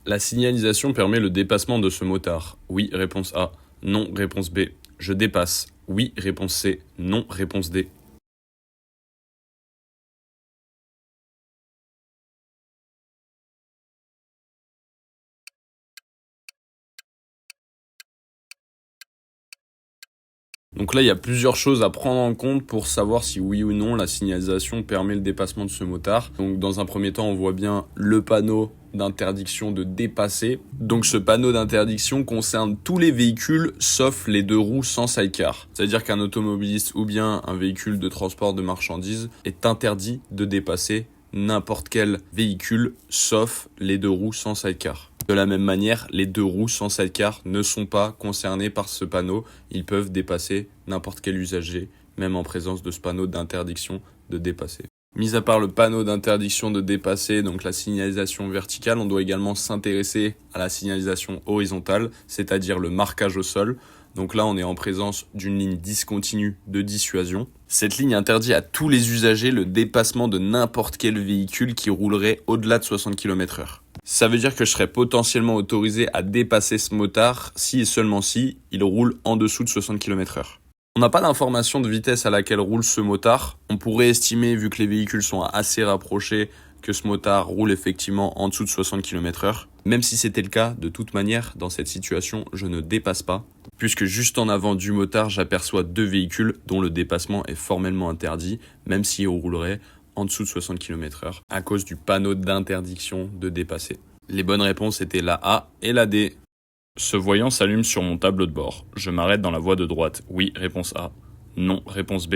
La signalisation permet le dépassement de ce motard. Oui, réponse A. Non, réponse B. Je dépasse. Oui, réponse C. Non, réponse D. Donc là, il y a plusieurs choses à prendre en compte pour savoir si oui ou non la signalisation permet le dépassement de ce motard. Donc dans un premier temps, on voit bien le panneau d'interdiction de dépasser. Donc ce panneau d'interdiction concerne tous les véhicules sauf les deux roues sans sidecar. C'est-à-dire qu'un automobiliste ou bien un véhicule de transport de marchandises est interdit de dépasser n'importe quel véhicule sauf les deux roues sans sidecar. De la même manière, les deux roues sans sidecar ne sont pas concernés par ce panneau. Ils peuvent dépasser n'importe quel usager, même en présence de ce panneau d'interdiction de dépasser. Mis à part le panneau d'interdiction de dépasser, donc la signalisation verticale, on doit également s'intéresser à la signalisation horizontale, c'est-à-dire le marquage au sol. Donc là, on est en présence d'une ligne discontinue de dissuasion. Cette ligne interdit à tous les usagers le dépassement de n'importe quel véhicule qui roulerait au-delà de 60 km/h. Ça veut dire que je serais potentiellement autorisé à dépasser ce motard si et seulement si il roule en dessous de 60 km/h. On n'a pas d'information de vitesse à laquelle roule ce motard. On pourrait estimer, vu que les véhicules sont assez rapprochés, que ce motard roule effectivement en dessous de 60 km/h. Même si c'était le cas, de toute manière, dans cette situation, je ne dépasse pas, puisque juste en avant du motard, j'aperçois deux véhicules dont le dépassement est formellement interdit, même s'ils rouleraient en dessous de 60 km/h, à cause du panneau d'interdiction de dépasser. Les bonnes réponses étaient la A et la D. Ce voyant s'allume sur mon tableau de bord. Je m'arrête dans la voie de droite. Oui, réponse A. Non, réponse B.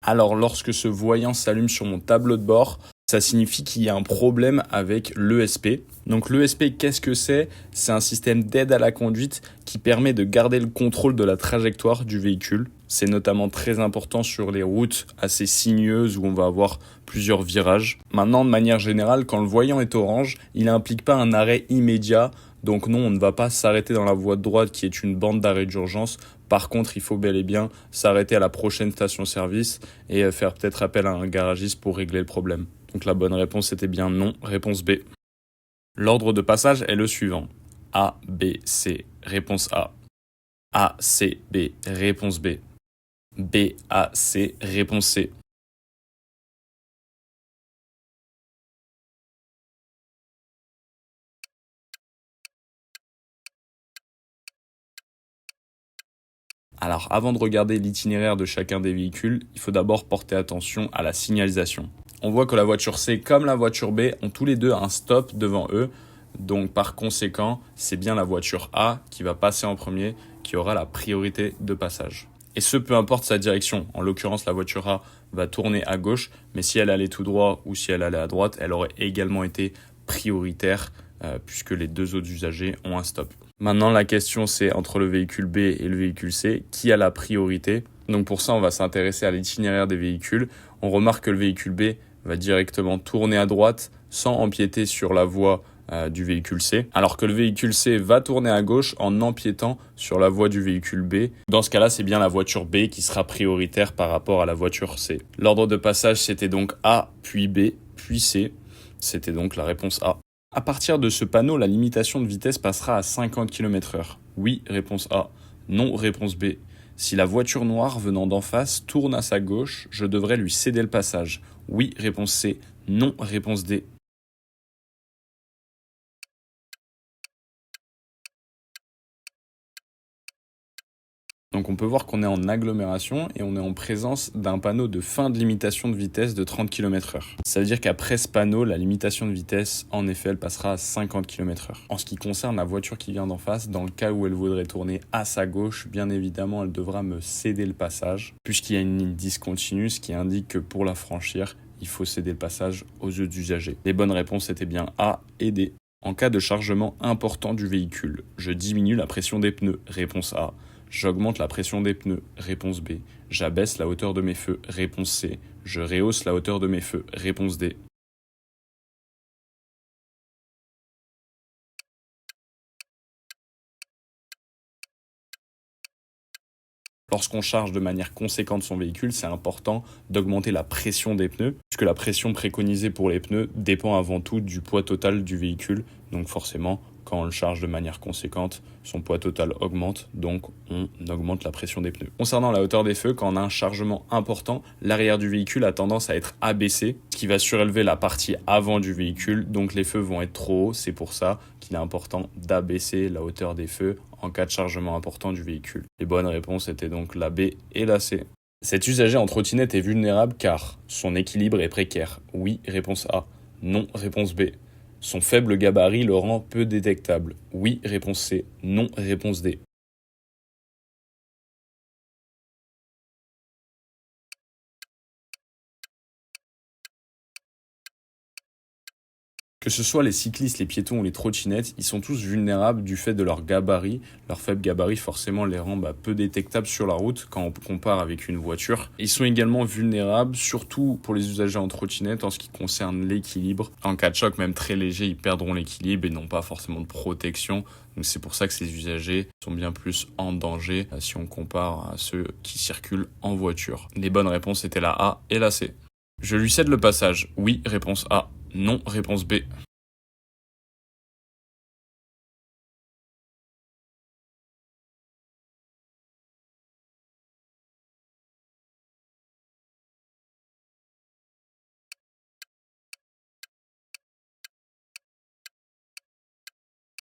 Alors, lorsque ce voyant s'allume sur mon tableau de bord, ça signifie qu'il y a un problème avec l'ESP. Donc l'ESP, qu'est-ce que c'est ? C'est un système d'aide à la conduite qui permet de garder le contrôle de la trajectoire du véhicule. C'est notamment très important sur les routes assez sinueuses où on va avoir plusieurs virages. Maintenant, de manière générale, quand le voyant est orange, il n'implique pas un arrêt immédiat. Donc non, on ne va pas s'arrêter dans la voie de droite qui est une bande d'arrêt d'urgence. Par contre, il faut bel et bien s'arrêter à la prochaine station-service et faire peut-être appel à un garagiste pour régler le problème. Donc la bonne réponse était bien non, réponse B. L'ordre de passage est le suivant. A, B, C, réponse A. A, C, B, réponse B. B, A, C, réponse C. Alors avant de regarder l'itinéraire de chacun des véhicules, il faut d'abord porter attention à la signalisation. On voit que la voiture C comme la voiture B ont tous les deux un stop devant eux. Donc par conséquent, c'est bien la voiture A qui va passer en premier, qui aura la priorité de passage. Et ce, peu importe sa direction. En l'occurrence, la voiture A va tourner à gauche, mais si elle allait tout droit ou si elle allait à droite, elle aurait également été prioritaire puisque les deux autres usagers ont un stop. Maintenant, la question, c'est entre le véhicule B et le véhicule C, qui a la priorité ? Donc pour ça, on va s'intéresser à l'itinéraire des véhicules. On remarque que le véhicule B va directement tourner à droite sans empiéter sur la voie du véhicule C, alors que le véhicule C va tourner à gauche en empiétant sur la voie du véhicule B. Dans ce cas-là, c'est bien la voiture B qui sera prioritaire par rapport à la voiture C. L'ordre de passage, c'était donc A, puis B, puis C. C'était donc la réponse A. À partir de ce panneau, la limitation de vitesse passera à 50 km/h. Oui, réponse A. Non, réponse B. Si la voiture noire venant d'en face tourne à sa gauche, je devrais lui céder le passage. Oui, réponse C. Non, réponse D. Donc on peut voir qu'on est en agglomération et on est en présence d'un panneau de fin de limitation de vitesse de 30 km/h. Ça veut dire qu'après ce panneau, la limitation de vitesse, en effet, elle passera à 50 km/h. En ce qui concerne la voiture qui vient d'en face, dans le cas où elle voudrait tourner à sa gauche, bien évidemment, elle devra me céder le passage, puisqu'il y a une ligne discontinue, ce qui indique que pour la franchir, il faut céder le passage aux yeux d'usagers. Les bonnes réponses étaient bien A et D. En cas de chargement important du véhicule, je diminue la pression des pneus. Réponse A. J'augmente la pression des pneus. Réponse B. J'abaisse la hauteur de mes feux. Réponse C. Je rehausse la hauteur de mes feux. Réponse D. Lorsqu'on charge de manière conséquente son véhicule, c'est important d'augmenter la pression des pneus, puisque la pression préconisée pour les pneus dépend avant tout du poids total du véhicule. Donc forcément, quand on le charge de manière conséquente, son poids total augmente, donc on augmente la pression des pneus. Concernant la hauteur des feux, quand on a un chargement important, l'arrière du véhicule a tendance à être abaissé, ce qui va surélever la partie avant du véhicule, donc les feux vont être trop hauts. C'est pour ça qu'il est important d'abaisser la hauteur des feux en cas de chargement important du véhicule. Les bonnes réponses étaient donc la B et la C. Cet usager en trottinette est vulnérable car son équilibre est précaire. Oui, réponse A. Non, réponse B. Son faible gabarit le rend peu détectable. Oui, réponse C. Non, réponse D. Que ce soit les cyclistes, les piétons ou les trottinettes, ils sont tous vulnérables du fait de leur gabarit. Leur faible gabarit forcément les rend peu détectables sur la route quand on compare avec une voiture. Ils sont également vulnérables, surtout pour les usagers en trottinette, en ce qui concerne l'équilibre. En cas de choc, même très léger, ils perdront l'équilibre et n'ont pas forcément de protection. Donc c'est pour ça que ces usagers sont bien plus en danger si on compare à ceux qui circulent en voiture. Les bonnes réponses étaient la A et la C. Je lui cède le passage. Oui, réponse A. Non, réponse B.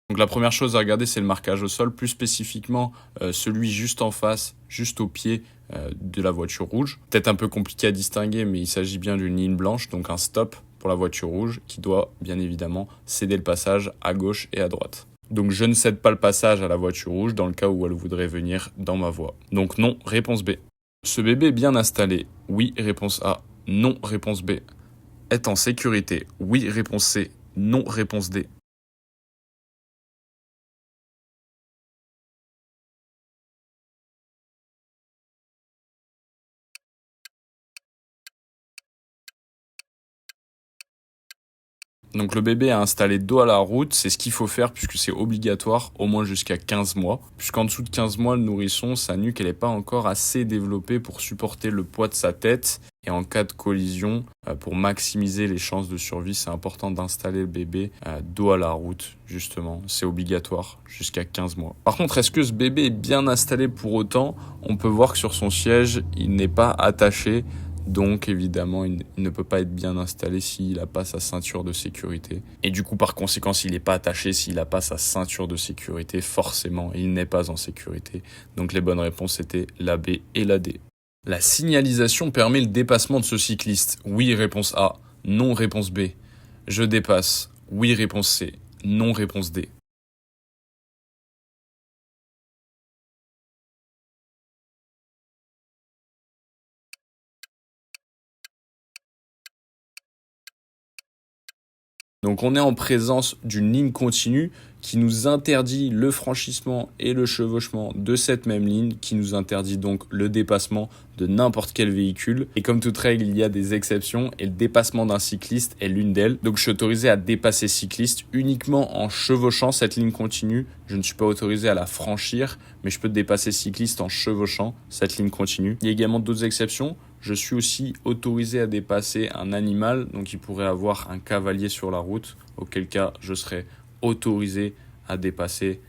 Donc la première chose à regarder, c'est le marquage au sol, plus spécifiquement celui juste en face, juste au pied de la voiture rouge. Peut-être un peu compliqué à distinguer, mais il s'agit bien d'une ligne blanche, donc un stop pour la voiture rouge qui doit bien évidemment céder le passage à gauche et à droite. Donc je ne cède pas le passage à la voiture rouge dans le cas où elle voudrait venir dans ma voie. Donc non, réponse B. Ce bébé est bien installé. Oui, réponse A. Non, réponse B. Est en sécurité. Oui, réponse C. Non, réponse D. Donc le bébé a installé dos à la route, c'est ce qu'il faut faire puisque c'est obligatoire au moins jusqu'à 15 mois. Puisqu'en dessous de 15 mois, le nourrisson, sa nuque, elle n'est pas encore assez développée pour supporter le poids de sa tête. Et en cas de collision, pour maximiser les chances de survie, c'est important d'installer le bébé dos à la route, justement. C'est obligatoire jusqu'à 15 mois. Par contre, est-ce que ce bébé est bien installé pour autant? On peut voir que sur son siège, il n'est pas attaché. Donc évidemment, il ne peut pas être bien installé s'il n'a pas sa ceinture de sécurité. Et du coup, par conséquent, s'il n'est pas attaché, s'il n'a pas sa ceinture de sécurité, forcément, il n'est pas en sécurité. Donc les bonnes réponses étaient la B et la D. La signalisation permet le dépassement de ce cycliste. Oui, réponse A. Non, réponse B. Je dépasse. Oui, réponse C. Non, réponse D. Donc on est en présence d'une ligne continue qui nous interdit le franchissement et le chevauchement de cette même ligne, qui nous interdit donc le dépassement de n'importe quel véhicule. Et comme toute règle, il y a des exceptions et le dépassement d'un cycliste est l'une d'elles. Donc je suis autorisé à dépasser cycliste uniquement en chevauchant cette ligne continue. Je ne suis pas autorisé à la franchir, mais je peux dépasser cycliste en chevauchant cette ligne continue. Il y a également d'autres exceptions. Je suis aussi autorisé à dépasser un animal, donc il pourrait avoir un cavalier sur la route, auquel cas je serais autorisé à dépasser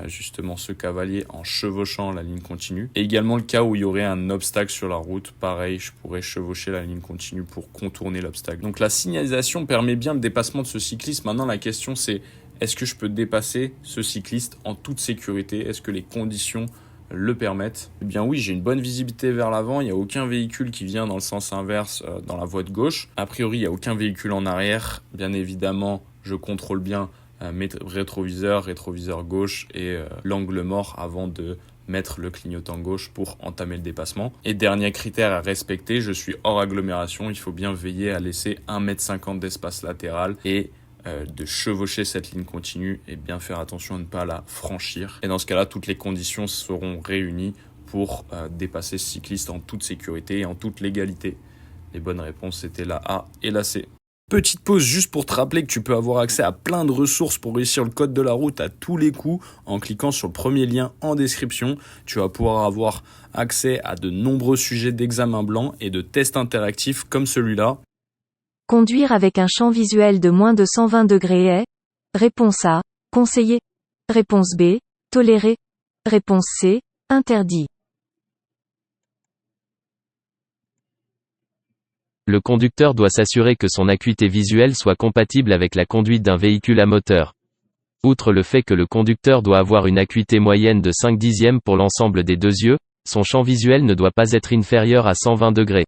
justement ce cavalier en chevauchant la ligne continue. Et également le cas où il y aurait un obstacle sur la route, pareil, je pourrais chevaucher la ligne continue pour contourner l'obstacle. Donc la signalisation permet bien le dépassement de ce cycliste. Maintenant la question c'est, est-ce que je peux dépasser ce cycliste en toute sécurité? Est-ce que les conditions le permettent? Eh bien oui, j'ai une bonne visibilité vers l'avant, il n'y a aucun véhicule qui vient dans le sens inverse dans la voie de gauche. A priori, il n'y a aucun véhicule en arrière. Bien évidemment, je contrôle bien mes rétroviseur gauche et l'angle mort avant de mettre le clignotant gauche pour entamer le dépassement. Et dernier critère à respecter, je suis hors agglomération, il faut bien veiller à laisser 1,50 m d'espace latéral et de chevaucher cette ligne continue et bien faire attention à ne pas la franchir. Et dans ce cas-là, toutes les conditions seront réunies pour dépasser ce cycliste en toute sécurité et en toute légalité. Les bonnes réponses étaient la A et la C. Petite pause juste pour te rappeler que tu peux avoir accès à plein de ressources pour réussir le code de la route à tous les coups en cliquant sur le premier lien en description. Tu vas pouvoir avoir accès à de nombreux sujets d'examen blanc et de tests interactifs comme celui-là. Conduire avec un champ visuel de moins de 120 degrés est? Réponse A. Conseillé. Réponse B. Toléré. Réponse C. Interdit. Le conducteur doit s'assurer que son acuité visuelle soit compatible avec la conduite d'un véhicule à moteur. Outre le fait que le conducteur doit avoir une acuité moyenne de 5 dixièmes pour l'ensemble des deux yeux, son champ visuel ne doit pas être inférieur à 120 degrés.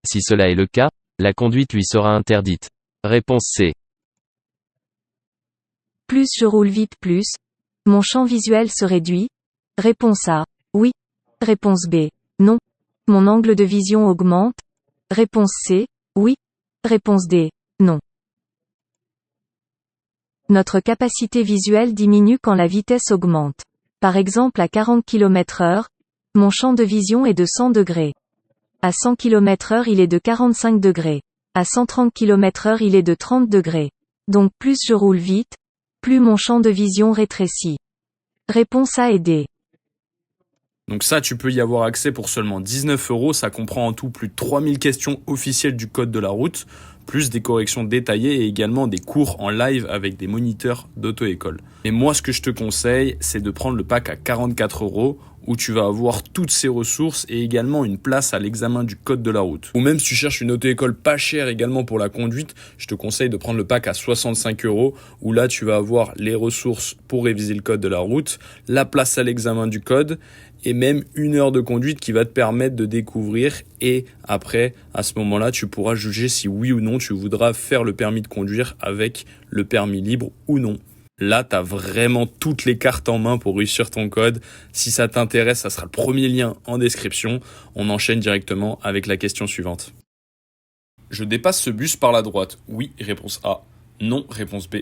Si cela est le cas, la conduite lui sera interdite. Réponse C. Plus je roule vite plus, mon champ visuel se réduit. Réponse A. Oui. Réponse B. Non. Mon angle de vision augmente. Réponse C. Oui. Réponse D. Non. Notre capacité visuelle diminue quand la vitesse augmente. Par exemple à 40 km/h, mon champ de vision est de 100 degrés. À 100 km/h il est de 45 degrés. À 130 km/h il est de 30 degrés. Donc plus je roule vite, plus mon champ de vision rétrécit. Réponse A et D. Donc ça, tu peux y avoir accès pour seulement 19 €. Ça comprend en tout plus de 3000 questions officielles du code de la route, plus des corrections détaillées et également des cours en live avec des moniteurs d'auto-école. Et moi, ce que je te conseille, c'est de prendre le pack à 44 € où tu vas avoir toutes ces ressources et également une place à l'examen du code de la route. Ou même si tu cherches une auto-école pas chère également pour la conduite, je te conseille de prendre le pack à 65 € où là tu vas avoir les ressources pour réviser le code de la route, la place à l'examen du code et même 1 heure de conduite qui va te permettre de découvrir et après, à ce moment-là, tu pourras juger si oui ou non tu voudras faire le permis de conduire avec le permis libre ou non. Là, tu as vraiment toutes les cartes en main pour réussir ton code. Si ça t'intéresse, ça sera le premier lien en description. On enchaîne directement avec la question suivante. Je dépasse ce bus par la droite. Oui, réponse A. Non, réponse B.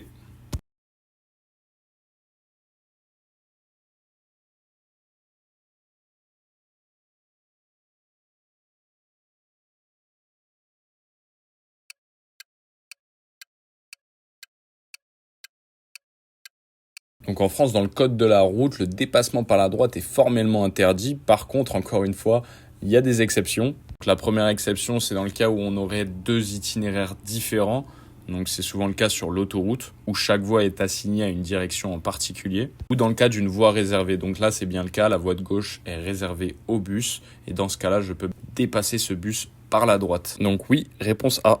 Donc en France, dans le code de la route, le dépassement par la droite est formellement interdit. Par contre, encore une fois, il y a des exceptions. Donc, la première exception, c'est dans le cas où on aurait deux itinéraires différents. Donc c'est souvent le cas sur l'autoroute, où chaque voie est assignée à une direction en particulier. Ou dans le cas d'une voie réservée. Donc là, c'est bien le cas, la voie de gauche est réservée au bus. Et dans ce cas-là, je peux dépasser ce bus par la droite. Donc oui, réponse A.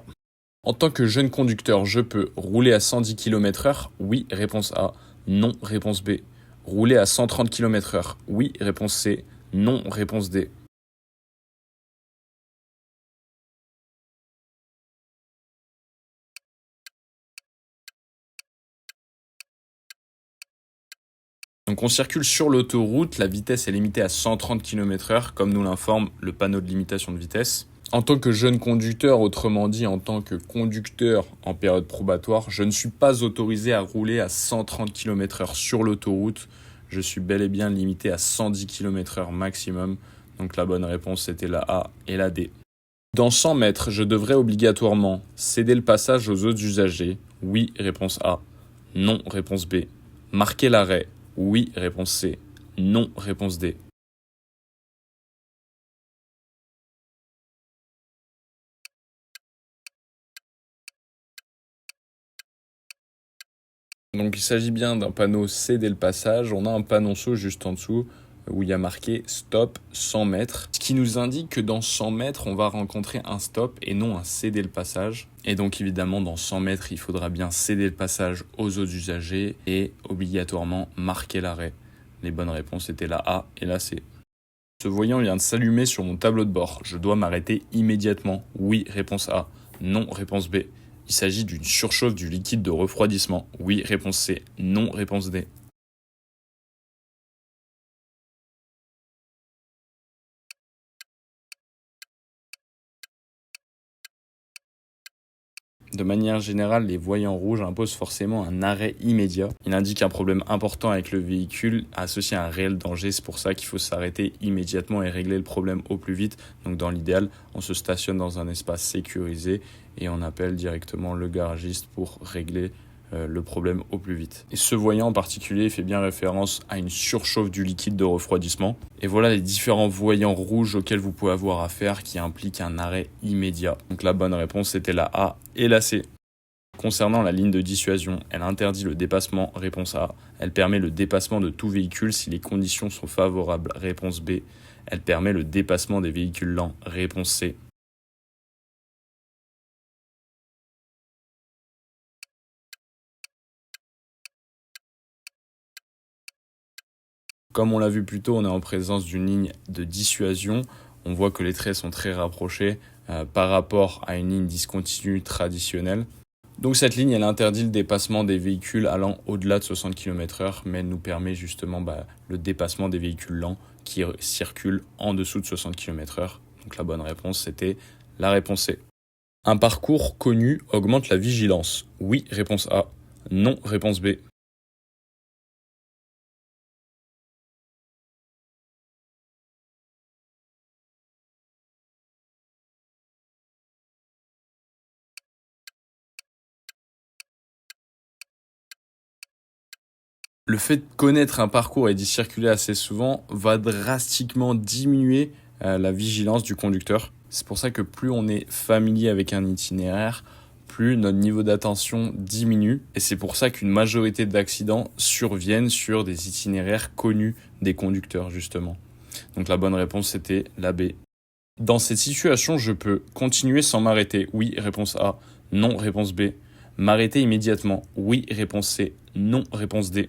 En tant que jeune conducteur, je peux rouler à 110 km/h. Oui, réponse A. Non, réponse B. Rouler à 130 km/h. Oui, réponse C. Non, réponse D. Donc on circule sur l'autoroute, la vitesse est limitée à 130 km/h, comme nous l'informe le panneau de limitation de vitesse. En tant que jeune conducteur, autrement dit en tant que conducteur en période probatoire, je ne suis pas autorisé à rouler à 130 km/h sur l'autoroute. Je suis bel et bien limité à 110 km/h maximum. Donc la bonne réponse c'était la A et la D. Dans 100 mètres, je devrais obligatoirement céder le passage aux autres usagers. Oui, réponse A. Non, réponse B. Marquer l'arrêt. Oui, réponse C. Non, réponse D. Donc il s'agit bien d'un panneau céder le passage. On a un panonceau juste en dessous où il y a marqué stop 100 mètres. Ce qui nous indique que dans 100 mètres, on va rencontrer un stop et non un céder le passage. Et donc évidemment, dans 100 mètres, il faudra bien céder le passage aux autres usagers et obligatoirement marquer l'arrêt. Les bonnes réponses étaient la A et la C. Ce voyant vient de s'allumer sur mon tableau de bord. Je dois m'arrêter immédiatement. Oui, réponse A. Non, réponse B. Il s'agit d'une surchauffe du liquide de refroidissement. Oui, réponse C. Non, réponse D. De manière générale, les voyants rouges imposent forcément un arrêt immédiat. Il indique un problème important avec le véhicule associé à un réel danger. C'est pour ça qu'il faut s'arrêter immédiatement et régler le problème au plus vite. Donc dans l'idéal, on se stationne dans un espace sécurisé et on appelle directement le garagiste pour régler le problème au plus vite. Et ce voyant en particulier fait bien référence à une surchauffe du liquide de refroidissement. Et voilà les différents voyants rouges auxquels vous pouvez avoir affaire qui impliquent un arrêt immédiat. Donc la bonne réponse c'était la A et la C. Concernant la ligne de dissuasion, elle interdit le dépassement, réponse A. Elle permet le dépassement de tout véhicule si les conditions sont favorables, réponse B. Elle permet le dépassement des véhicules lents, réponse C. Comme on l'a vu plus tôt, on est en présence d'une ligne de dissuasion. On voit que les traits sont très rapprochés par rapport à une ligne discontinue traditionnelle. Donc cette ligne, elle interdit le dépassement des véhicules allant au-delà de 60 km/h, mais elle nous permet justement le dépassement des véhicules lents qui circulent en dessous de 60 km/h. Donc la bonne réponse, c'était la réponse C. Un parcours connu augmente la vigilance. Oui, réponse A. Non, réponse B. Le fait de connaître un parcours et d'y circuler assez souvent va drastiquement diminuer la vigilance du conducteur. C'est pour ça que plus on est familier avec un itinéraire, plus notre niveau d'attention diminue. Et c'est pour ça qu'une majorité d'accidents surviennent sur des itinéraires connus des conducteurs, justement. Donc la bonne réponse, c'était la B. Dans cette situation, je peux continuer sans m'arrêter. Oui, réponse A. Non, réponse B. M'arrêter immédiatement. Oui, réponse C. Non, réponse D.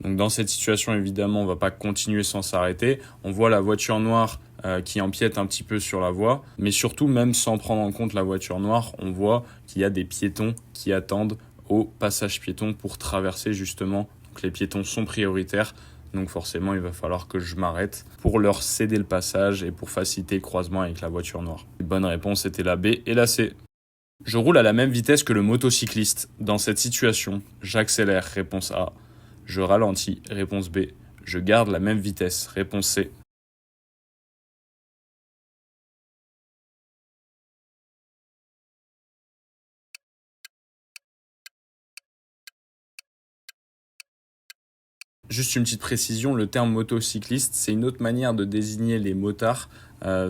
Donc dans cette situation, évidemment, on ne va pas continuer sans s'arrêter. On voit la voiture noire qui empiète un petit peu sur la voie. Mais surtout, même sans prendre en compte la voiture noire, on voit qu'il y a des piétons qui attendent au passage piéton pour traverser justement. Donc les piétons sont prioritaires. Donc forcément, il va falloir que je m'arrête pour leur céder le passage et pour faciliter le croisement avec la voiture noire. Bonne réponse, c'était la B et la C. Je roule à la même vitesse que le motocycliste. Dans cette situation, j'accélère, réponse A. Je ralentis, réponse B. Je garde la même vitesse, réponse C. Juste une petite précision, le terme motocycliste, c'est une autre manière de désigner les motards.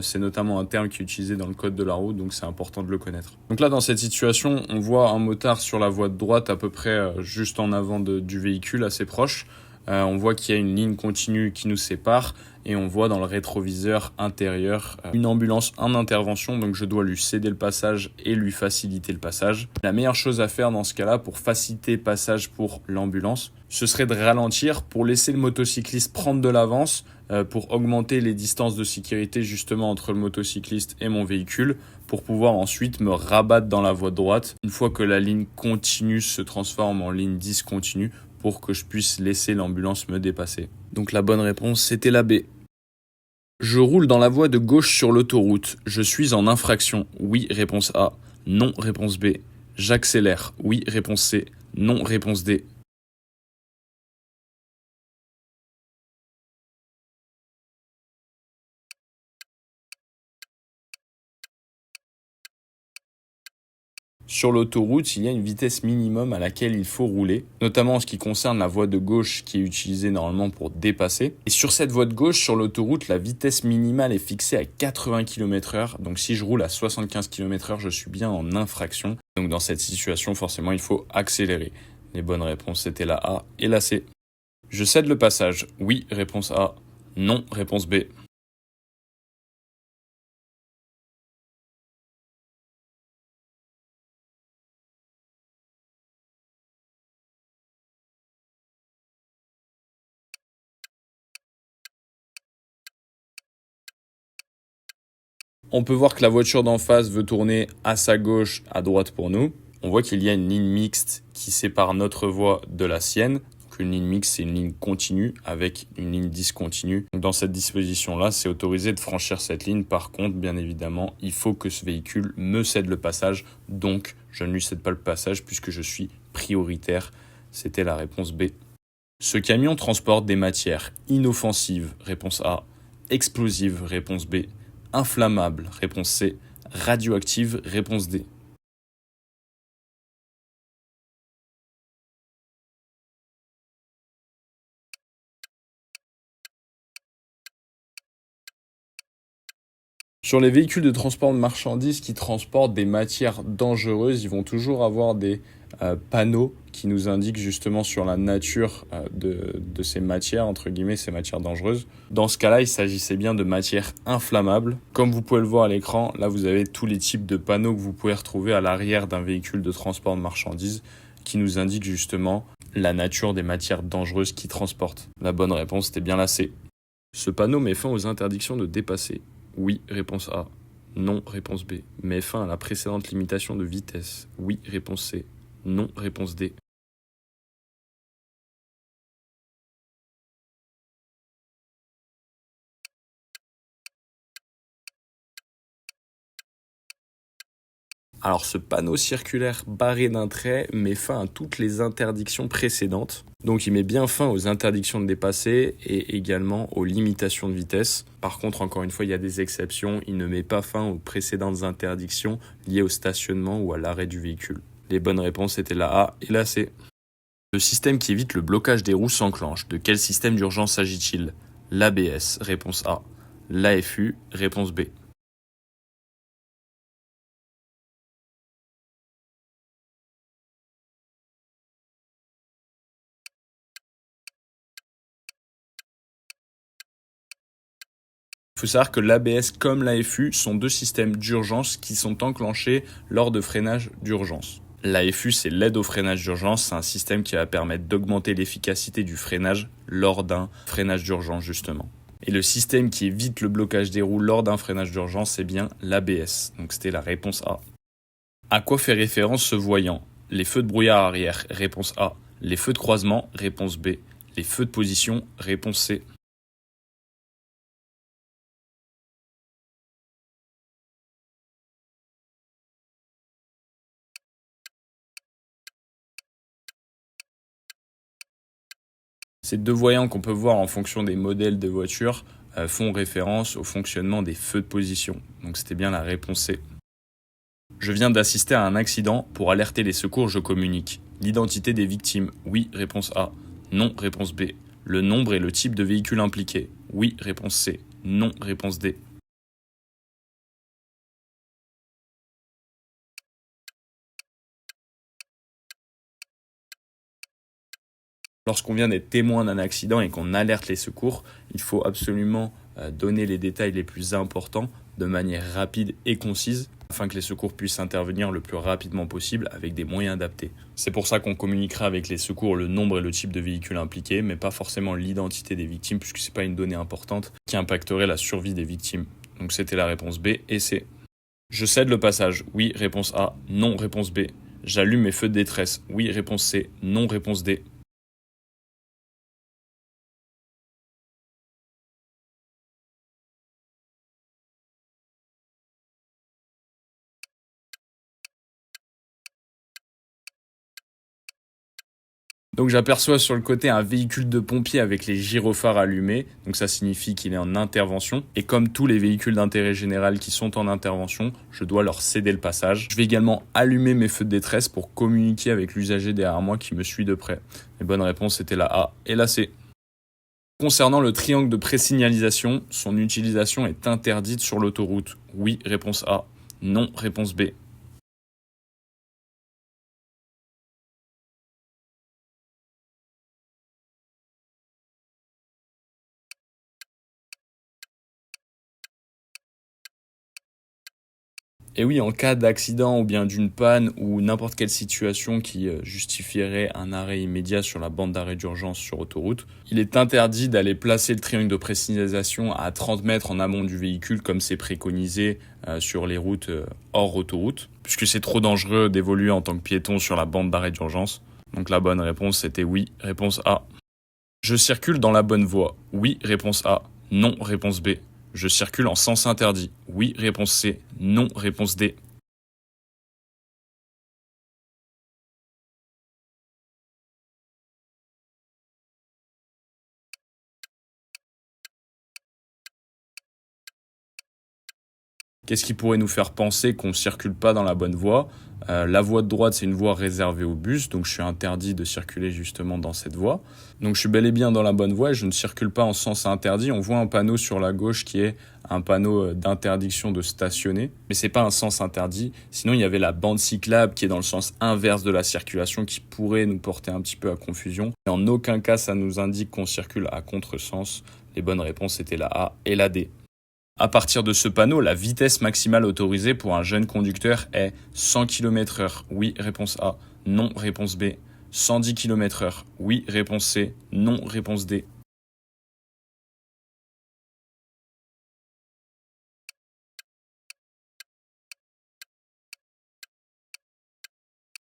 C'est notamment un terme qui est utilisé dans le code de la route, donc c'est important de le connaître. Donc là, dans cette situation, on voit un motard sur la voie de droite, à peu près juste en avant du véhicule, assez proche. On voit qu'il y a une ligne continue qui nous sépare et on voit dans le rétroviseur intérieur une ambulance en intervention, donc je dois lui céder le passage et lui faciliter le passage. La meilleure chose à faire dans ce cas-là pour faciliter le passage pour l'ambulance, ce serait de ralentir pour laisser le motocycliste prendre de l'avance pour augmenter les distances de sécurité justement entre le motocycliste et mon véhicule pour pouvoir ensuite me rabattre dans la voie droite une fois que la ligne continue se transforme en ligne discontinue pour que je puisse laisser l'ambulance me dépasser. Donc la bonne réponse, c'était la B. Je roule dans la voie de gauche sur l'autoroute. Je suis en infraction. Oui, réponse A. Non, réponse B. J'accélère. Oui, réponse C. Non, réponse D. Sur l'autoroute, il y a une vitesse minimum à laquelle il faut rouler, notamment en ce qui concerne la voie de gauche qui est utilisée normalement pour dépasser. Et sur cette voie de gauche, sur l'autoroute, la vitesse minimale est fixée à 80 km/h. Donc si je roule à 75 km/h, je suis bien en infraction. Donc dans cette situation, forcément, il faut accélérer. Les bonnes réponses, c'était la A et la C. Je cède le passage. Oui, réponse A. Non, réponse B. On peut voir que la voiture d'en face veut tourner à sa gauche, à droite pour nous. on voit qu'il y a une ligne mixte qui sépare notre voie de la sienne. Donc une ligne mixte, c'est une ligne continue avec une ligne discontinue. Donc dans cette disposition-là, c'est autorisé de franchir cette ligne. Par contre, bien évidemment, il faut que ce véhicule me cède le passage. Donc, je ne lui cède pas le passage puisque je suis prioritaire. C'était la réponse B. Ce camion transporte des matières inoffensives, réponse A. Explosives, réponse B. Inflammables, réponse C. Radioactives, réponse D. Sur les véhicules de transport de marchandises qui transportent des matières dangereuses, ils vont toujours avoir des panneaux qui nous indiquent justement sur la nature de ces matières, entre guillemets, ces matières dangereuses. Dans ce cas-là, il s'agissait bien de matières inflammables. Comme vous pouvez le voir à l'écran, là vous avez tous les types de panneaux que vous pouvez retrouver à l'arrière d'un véhicule de transport de marchandises qui nous indiquent justement la nature des matières dangereuses qu'ils transportent. La bonne réponse était bien la C. Ce panneau met fin aux interdictions de dépasser. Oui, réponse A. Non, réponse B. Met fin à la précédente limitation de vitesse. Oui, réponse C. Non, réponse D. Alors ce panneau circulaire barré d'un trait met fin à toutes les interdictions précédentes. Donc il met bien fin aux interdictions de dépasser et également aux limitations de vitesse. Par contre, encore une fois, il y a des exceptions. Il ne met pas fin aux précédentes interdictions liées au stationnement ou à l'arrêt du véhicule. Les bonnes réponses étaient la A et la C. Le système qui évite le blocage des roues s'enclenche. De quel système d'urgence s'agit-il? L'ABS, réponse A. L'AFU, réponse B. Il faut savoir que l'ABS comme l'AFU sont deux systèmes d'urgence qui sont enclenchés lors de freinage d'urgence. L'AFU, c'est l'aide au freinage d'urgence, c'est un système qui va permettre d'augmenter l'efficacité du freinage lors d'un freinage d'urgence justement. Et le système qui évite le blocage des roues lors d'un freinage d'urgence, c'est bien l'ABS. Donc c'était la réponse A. À quoi fait référence ce voyant? Les feux de brouillard arrière, réponse A. Les feux de croisement, réponse B. Les feux de position, réponse C. Ces deux voyants qu'on peut voir en fonction des modèles de voitures font référence au fonctionnement des feux de position. Donc c'était bien la réponse C. Je viens d'assister à un accident. Pour alerter les secours, je communique. L'identité des victimes. Oui, réponse A. Non, réponse B. Le nombre et le type de véhicule impliqué. Oui, réponse C. Non, réponse D. Lorsqu'on vient d'être témoin d'un accident et qu'on alerte les secours, il faut absolument donner les détails les plus importants de manière rapide et concise afin que les secours puissent intervenir le plus rapidement possible avec des moyens adaptés. C'est pour ça qu'on communiquera avec les secours le nombre et le type de véhicule impliqué, mais pas forcément l'identité des victimes puisque ce n'est pas une donnée importante qui impacterait la survie des victimes. Donc c'était la réponse B et C. Je cède le passage. Oui, réponse A. Non, réponse B. J'allume mes feux de détresse. Oui, réponse C. Non, réponse D. Donc j'aperçois sur le côté un véhicule de pompier avec les gyrophares allumés, donc ça signifie qu'il est en intervention. Et comme tous les véhicules d'intérêt général qui sont en intervention, je dois leur céder le passage. Je vais également allumer mes feux de détresse pour communiquer avec l'usager derrière moi qui me suit de près. Les bonnes réponses étaient la A et la C. Concernant le triangle de présignalisation, son utilisation est interdite sur l'autoroute. Oui, réponse A. Non, réponse B. Et oui, en cas d'accident ou bien d'une panne ou n'importe quelle situation qui justifierait un arrêt immédiat sur la bande d'arrêt d'urgence sur autoroute, il est interdit d'aller placer le triangle de présignalisation à 30 mètres en amont du véhicule comme c'est préconisé sur les routes hors autoroute. puisque c'est trop dangereux d'évoluer en tant que piéton sur la bande d'arrêt d'urgence. Donc la bonne réponse c'était oui, réponse A. Je circule dans la bonne voie. Oui, réponse A. Non, réponse B. Je circule en sens interdit. Oui, réponse C. Non, réponse D. Qu'est-ce qui pourrait nous faire penser qu'on ne circule pas dans la bonne voie? La voie de droite, c'est une voie réservée aux bus, donc je suis interdit de circuler justement dans cette voie. Donc je suis bel et bien dans la bonne voie et je ne circule pas en sens interdit. On voit un panneau sur la gauche qui est un panneau d'interdiction de stationner, mais c'est pas un sens interdit. Sinon, il y avait la bande cyclable qui est dans le sens inverse de la circulation qui pourrait nous porter un petit peu à confusion. Et en aucun cas, ça nous indique qu'on circule à contresens. Les bonnes réponses étaient la A et la D. À partir de ce panneau, la vitesse maximale autorisée pour un jeune conducteur est 100 km/h. Oui, réponse A. Non, réponse B. 110 km/h. Oui, réponse C. Non, réponse D.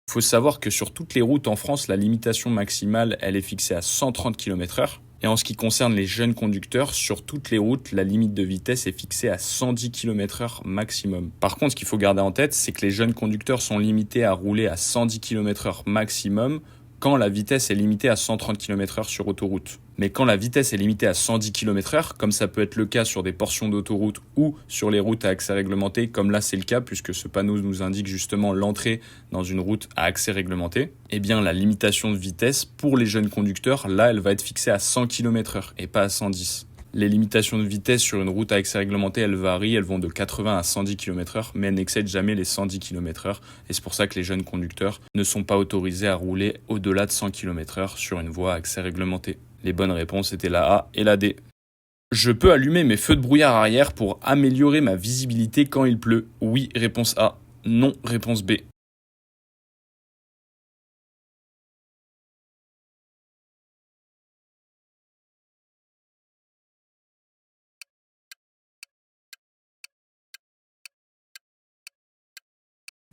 Il faut savoir que sur toutes les routes en France, la limitation maximale, elle est fixée à 130 km/h. Et en ce qui concerne les jeunes conducteurs, sur toutes les routes, la limite de vitesse est fixée à 110 km/h maximum. Par contre, ce qu'il faut garder en tête, c'est que les jeunes conducteurs sont limités à rouler à 110 km/h maximum quand la vitesse est limitée à 130 km/h sur autoroute. Mais quand la vitesse est limitée à 110 km/h, comme ça peut être le cas sur des portions d'autoroute ou sur les routes à accès réglementé, comme là c'est le cas puisque ce panneau nous indique justement l'entrée dans une route à accès réglementé, eh bien la limitation de vitesse pour les jeunes conducteurs, là elle va être fixée à 100 km/h et pas à 110. Les limitations de vitesse sur une route à accès réglementé, elles varient, elles vont de 80 à 110 km/h, mais elles n'excèdent jamais les 110 km/h. Et c'est pour ça que les jeunes conducteurs ne sont pas autorisés à rouler au-delà de 100 km/h sur une voie à accès réglementé. Les bonnes réponses étaient la A et la D. Je peux allumer mes feux de brouillard arrière pour améliorer ma visibilité quand il pleut. Oui, réponse A. Non, réponse B.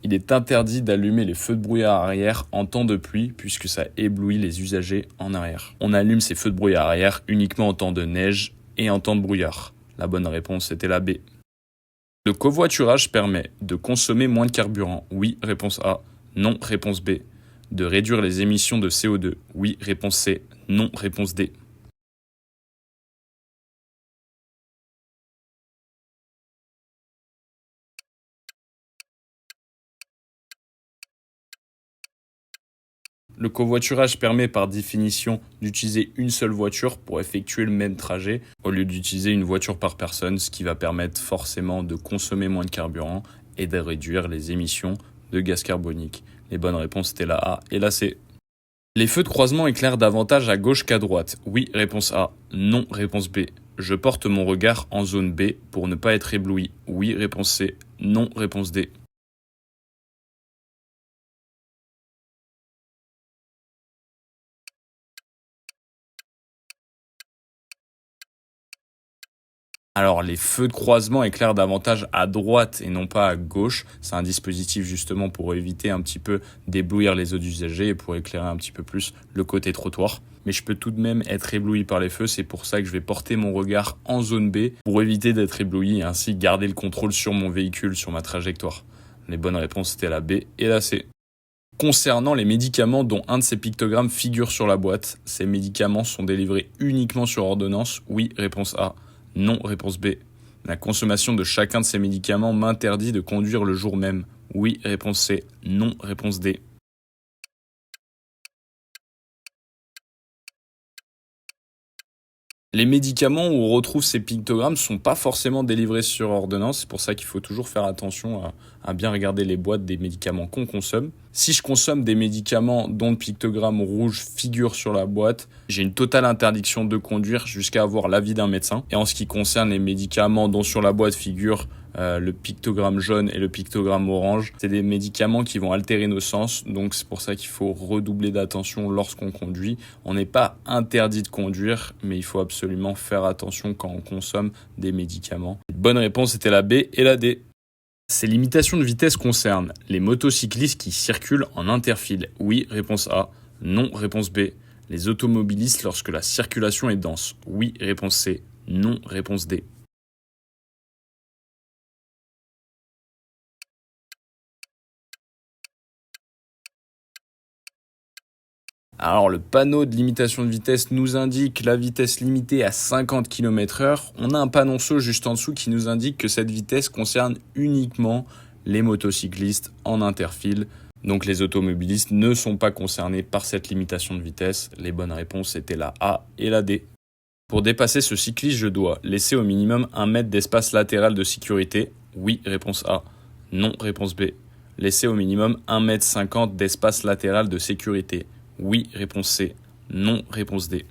Il est interdit d'allumer les feux de brouillard arrière en temps de pluie puisque ça éblouit les usagers en arrière. On allume ces feux de brouillard arrière uniquement en temps de neige et en temps de brouillard. La bonne réponse était la B. Le covoiturage permet de consommer moins de carburant. Oui, réponse A. Non, réponse B. De réduire les émissions de CO2. Oui, réponse C. Non, réponse D. Le covoiturage permet par définition d'utiliser une seule voiture pour effectuer le même trajet au lieu d'utiliser une voiture par personne, ce qui va permettre forcément de consommer moins de carburant et de réduire les émissions de gaz carbonique. Les bonnes réponses étaient la A et la C. Les feux de croisement éclairent davantage à gauche qu'à droite. Oui, réponse A. Non, réponse B. Je porte mon regard en zone B pour ne pas être ébloui. Oui, réponse C. Non, réponse D. Alors, les feux de croisement éclairent davantage à droite et non pas à gauche. C'est un dispositif justement pour éviter un petit peu d'éblouir les autres usagers et pour éclairer un petit peu plus le côté trottoir. Mais je peux tout de même être ébloui par les feux, c'est pour ça que je vais porter mon regard en zone B pour éviter d'être ébloui et ainsi garder le contrôle sur mon véhicule, sur ma trajectoire. Les bonnes réponses étaient la B et la C. Concernant les médicaments dont un de ces pictogrammes figure sur la boîte, ces médicaments sont délivrés uniquement sur ordonnance. Oui, réponse A. Non, réponse B. La consommation de chacun de ces médicaments m'interdit de conduire le jour même. Oui, réponse C. Non, réponse D. Les médicaments où on retrouve ces pictogrammes ne sont pas forcément délivrés sur ordonnance. C'est pour ça qu'il faut toujours faire attention à bien regarder les boîtes des médicaments qu'on consomme. Si je consomme des médicaments dont le pictogramme rouge figure sur la boîte, j'ai une totale interdiction de conduire jusqu'à avoir l'avis d'un médecin. Et en ce qui concerne les médicaments dont sur la boîte figure le pictogramme jaune et le pictogramme orange, c'est des médicaments qui vont altérer nos sens. Donc c'est pour ça qu'il faut redoubler d'attention lorsqu'on conduit. On n'est pas interdit de conduire, mais il faut absolument faire attention quand on consomme des médicaments. Bonne réponse était la B et la D. Ces limitations de vitesse concernent les motocyclistes qui circulent en interfile. Oui, réponse A. Non, réponse B. Les automobilistes lorsque la circulation est dense. Oui, réponse C. Non, réponse D. Alors le panneau de limitation de vitesse nous indique la vitesse limitée à 50 km/h. On a un panonceau juste en dessous qui nous indique que cette vitesse concerne uniquement les motocyclistes en interfile. Donc les automobilistes ne sont pas concernés par cette limitation de vitesse. Les bonnes réponses étaient la A et la D. Pour dépasser ce cycliste, je dois laisser au minimum 1 mètre d'espace latéral de sécurité. Oui, réponse A. Non, réponse B. Laisser au minimum 1,50 m d'espace latéral de sécurité. Oui, réponse C. Non, réponse D.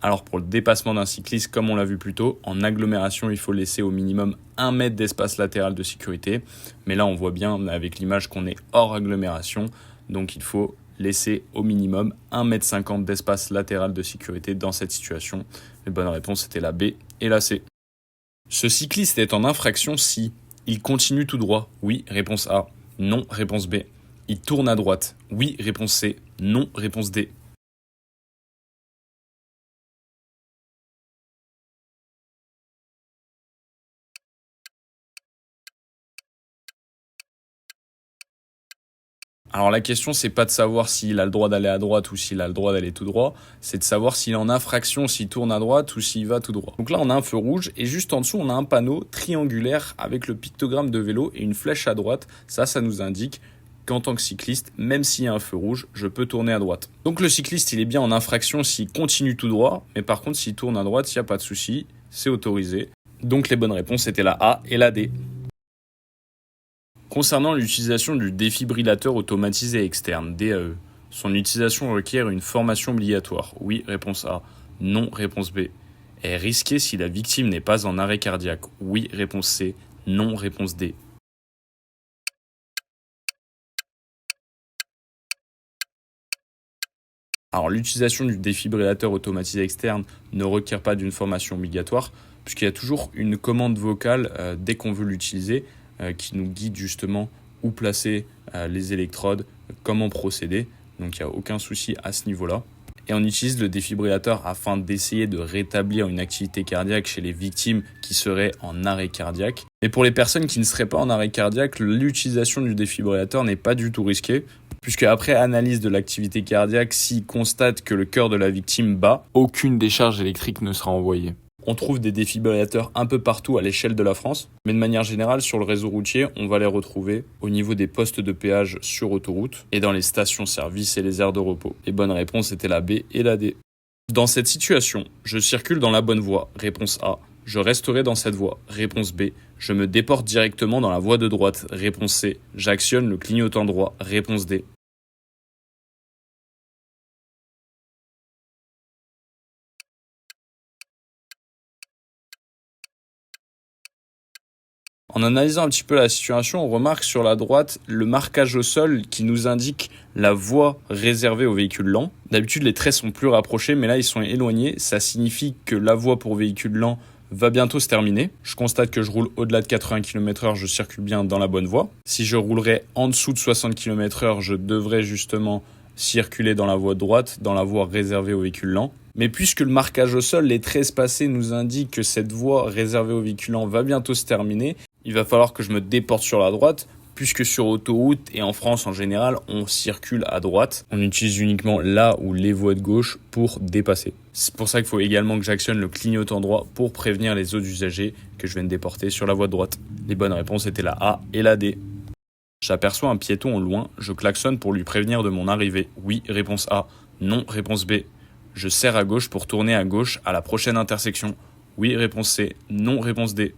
Alors pour le dépassement d'un cycliste, comme on l'a vu plus tôt, en agglomération, il faut laisser au minimum 1 mètre d'espace latéral de sécurité. Mais là, on voit bien avec l'image qu'on est hors agglomération. Donc il faut laisser au minimum 1,50 m d'espace latéral de sécurité dans cette situation. Les bonnes réponses étaient la B et la C. Ce cycliste est en infraction si il continue tout droit. Oui, réponse A. Non, réponse B. Il tourne à droite. Oui, réponse C. Non, réponse D. Alors la question, c'est pas de savoir s'il a le droit d'aller à droite ou s'il a le droit d'aller tout droit, c'est de savoir s'il est en infraction, s'il tourne à droite ou s'il va tout droit. Donc là, on a un feu rouge et juste en dessous, on a un panneau triangulaire avec le pictogramme de vélo et une flèche à droite. Ça nous indique qu'en tant que cycliste, même s'il y a un feu rouge, je peux tourner à droite. Donc le cycliste, il est bien en infraction s'il continue tout droit, mais par contre, s'il tourne à droite, il n'y a pas de souci, c'est autorisé. Donc les bonnes réponses étaient la A et la D. Concernant l'utilisation du défibrillateur automatisé externe, DAE, son utilisation requiert une formation obligatoire. Oui, réponse A. Non, réponse B. Est risquée si la victime n'est pas en arrêt cardiaque. Oui, réponse C. Non, réponse D. Alors l'utilisation du défibrillateur automatisé externe ne requiert pas d'une formation obligatoire, puisqu'il y a toujours une commande vocale dès qu'on veut l'utiliser, qui nous guide justement où placer les électrodes, comment procéder. Donc il n'y a aucun souci à ce niveau-là. Et on utilise le défibrillateur afin d'essayer de rétablir une activité cardiaque chez les victimes qui seraient en arrêt cardiaque. Mais pour les personnes qui ne seraient pas en arrêt cardiaque, l'utilisation du défibrillateur n'est pas du tout risquée, puisque après analyse de l'activité cardiaque, s'il constate que le cœur de la victime bat, aucune décharge électrique ne sera envoyée. On trouve des défibrillateurs un peu partout à l'échelle de la France, mais de manière générale, sur le réseau routier, on va les retrouver au niveau des postes de péage sur autoroute et dans les stations-service et les aires de repos. Les bonnes réponses étaient la B et la D. Dans cette situation, je circule dans la bonne voie. Réponse A. Je resterai dans cette voie. Réponse B. Je me déporte directement dans la voie de droite. Réponse C. J'actionne le clignotant droit. Réponse D. En analysant un petit peu la situation, on remarque sur la droite le marquage au sol qui nous indique la voie réservée aux véhicules lents. D'habitude, les traits sont plus rapprochés, mais là, ils sont éloignés. Ça signifie que la voie pour véhicules lents va bientôt se terminer. Je constate que je roule au-delà de 80 km/h, je circule bien dans la bonne voie. Si je roulerais en dessous de 60 km/h, je devrais justement circuler dans la voie de droite, dans la voie réservée aux véhicules lents. Mais puisque le marquage au sol, les traits espacés nous indiquent que cette voie réservée aux véhicules lents va bientôt se terminer, il va falloir que je me déporte sur la droite, puisque sur autoroute et en France en général, on circule à droite. On utilise uniquement là ou les voies de gauche pour dépasser. C'est pour ça qu'il faut également que j'actionne le clignotant droit pour prévenir les autres usagers que je vais me déporter sur la voie de droite. Les bonnes réponses étaient la A et la D. J'aperçois un piéton au loin, je klaxonne pour lui prévenir de mon arrivée. Oui, réponse A. Non, réponse B. Je serre à gauche pour tourner à gauche à la prochaine intersection. Oui, réponse C. Non, réponse D.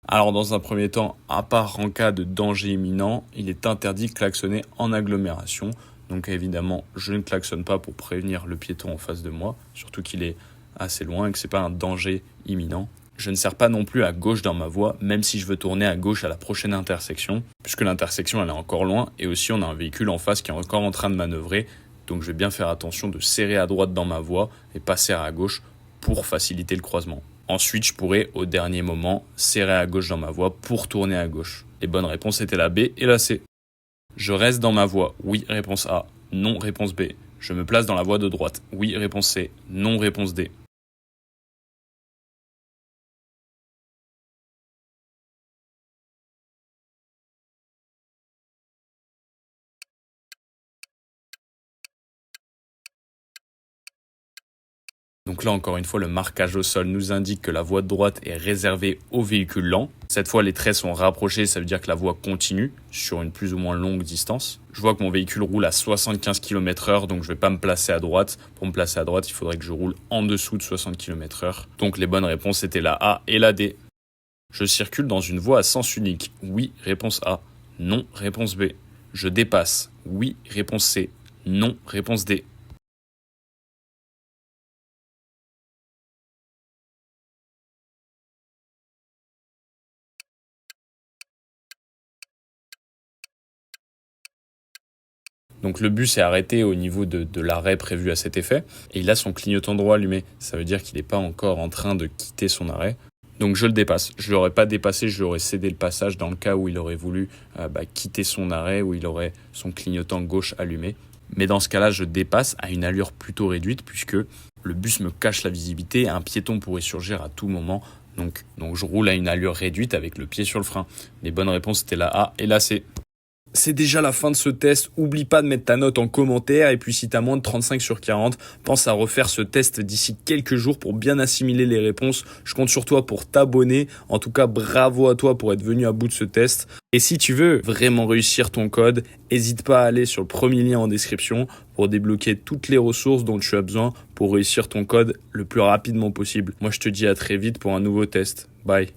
Alors dans un premier temps, à part en cas de danger imminent, il est interdit de klaxonner en agglomération. Donc évidemment, je ne klaxonne pas pour prévenir le piéton en face de moi, surtout qu'il est assez loin et que ce n'est pas un danger imminent. Je ne serre pas non plus à gauche dans ma voie, même si je veux tourner à gauche à la prochaine intersection, puisque l'intersection elle est encore loin, et aussi on a un véhicule en face qui est encore en train de manœuvrer, donc je vais bien faire attention de serrer à droite dans ma voie et pas serrer à gauche pour faciliter le croisement. Ensuite, je pourrais, au dernier moment, serrer à gauche dans ma voie pour tourner à gauche. Les bonnes réponses étaient la B et la C. Je reste dans ma voie. Oui, réponse A. Non, réponse B. Je me place dans la voie de droite. Oui, réponse C. Non, réponse D. Donc là, encore une fois, le marquage au sol nous indique que la voie de droite est réservée aux véhicules lents. Cette fois, les traits sont rapprochés, ça veut dire que la voie continue sur une plus ou moins longue distance. Je vois que mon véhicule roule à 75 km/h, donc je ne vais pas me placer à droite. Pour me placer à droite, il faudrait que je roule en dessous de 60 km/h. Donc les bonnes réponses étaient la A et la D. Je circule dans une voie à sens unique. Oui, réponse A. Non, réponse B. Je dépasse. Oui, réponse C. Non, réponse D. Donc le bus est arrêté au niveau de l'arrêt prévu à cet effet, et il a son clignotant droit allumé. Ça veut dire qu'il n'est pas encore en train de quitter son arrêt. Donc je le dépasse. Je ne l'aurais pas dépassé, je lui aurais cédé le passage dans le cas où il aurait voulu quitter son arrêt, où il aurait son clignotant gauche allumé. Mais dans ce cas-là, je dépasse à une allure plutôt réduite, puisque le bus me cache la visibilité, un piéton pourrait surgir à tout moment. Donc je roule à une allure réduite avec le pied sur le frein. Les bonnes réponses étaient la A et la C. C'est déjà la fin de ce test, oublie pas de mettre ta note en commentaire et puis si t'as moins de 35 sur 40, pense à refaire ce test d'ici quelques jours pour bien assimiler les réponses. Je compte sur toi pour t'abonner, en tout cas bravo à toi pour être venu à bout de ce test. Et si tu veux vraiment réussir ton code, n'hésite pas à aller sur le premier lien en description pour débloquer toutes les ressources dont tu as besoin pour réussir ton code le plus rapidement possible. Moi je te dis à très vite pour un nouveau test. Bye.